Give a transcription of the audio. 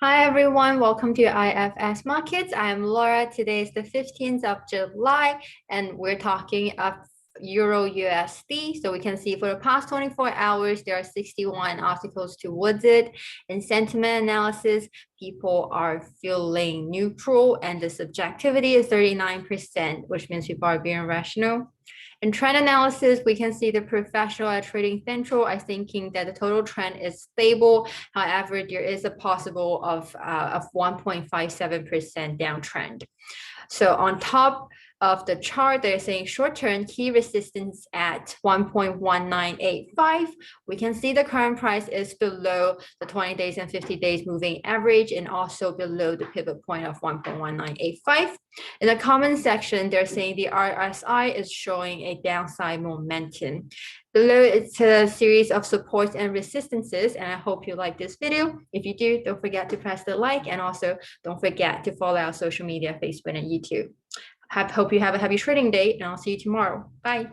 Hi everyone, welcome to IFS Markets. I am Laura. Today is the 15th of July and we're talking of Euro USD. So we can see for the past 24 hours, there are 61 articles towards it. In sentiment analysis, people are feeling neutral and the subjectivity is 39%, which means people are being rational. In trend analysis, we can see the professional at Trading Central are thinking that the total trend is stable. However, there is a possible of 1.57% downtrend. So on top of the chart, they're saying short-term key resistance at 1.1985. We can see the current price is below the 20 days and 50 days moving average and also below the pivot point of 1.1985. In the comment section, they're saying the RSI is showing a downside momentum. Below, it's a series of supports and resistances, and I hope you like this video. If you do, don't forget to press the like, and also don't forget to follow our social media, Facebook and YouTube. Hope you have a happy trading day, and I'll see you tomorrow. Bye.